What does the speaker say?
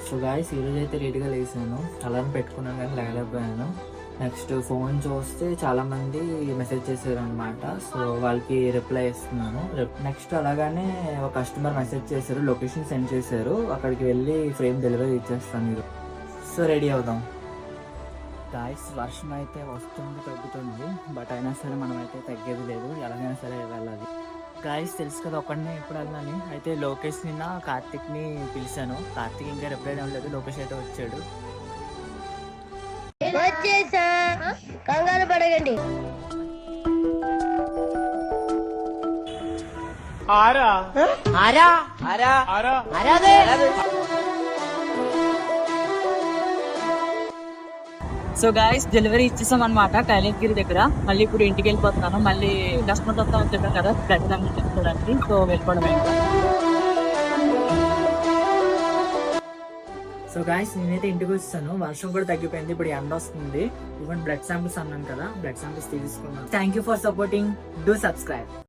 So guys ఈరోజు అయితే లేట్గా లేసాను, అలారం పెట్టుకున్నాను కానీ లేకపోయాను. నెక్స్ట్ ఫోన్ చూస్తే చాలా మంది మెసేజ్ చేశారు అనమాట. సో వాళ్ళకి రిప్లై ఇస్తున్నాను. నెక్స్ట్ అలాగానే ఒక కస్టమర్ మెసేజ్ చేశారు, లొకేషన్ సెండ్ చేశారు, అక్కడికి వెళ్ళి ఫ్రేమ్ డెలివరీ ఇచ్చేస్తాను మీరు. సో రెడీ అవుదాం గాయ్స్. వర్షం అయితే వస్తుంది, తగ్గుతుంది, బట్ అయినా సరే మనం అయితే తగ్గేది లేదు, ఎలాగైనా సరే వెళ్ళాలి. గాయస్ తెలుసు కదా ఒక్కడనే ఎప్పుడు వెళ్ళాలని. అయితే లోకేష్ నిన్న కార్తిక్ని పిలిచాను, కార్తిక్ ఇంకా రిప్లై లేదు, లోకేష్ అయితే వచ్చాడు. కంగారు పడగండి. సో గాయస్ డెలివరీ ఇచ్చేసాం అనమాట కైలాసగిరి దగ్గర. మళ్ళీ ఇప్పుడు ఇంటికి వెళ్ళిపోతున్నాను. మళ్ళీ కస్టమర్ వస్తా వచ్చాను కదా బ్లడ్ తీసుకోవడానికి. సో వెళ్ళిపోవడం. సో గాయస్ నేనైతే ఇంటికి వచ్చాను, వర్షం కూడా తగ్గిపోయింది, ఇప్పుడు ఎండ వస్తుంది. ఈవెన్ బ్లడ్ శాంపిల్స్ అన్నాను కదా, బ్లడ్ శాంపిల్స్ తీసుకున్నాను. Thank you for supporting, do subscribe.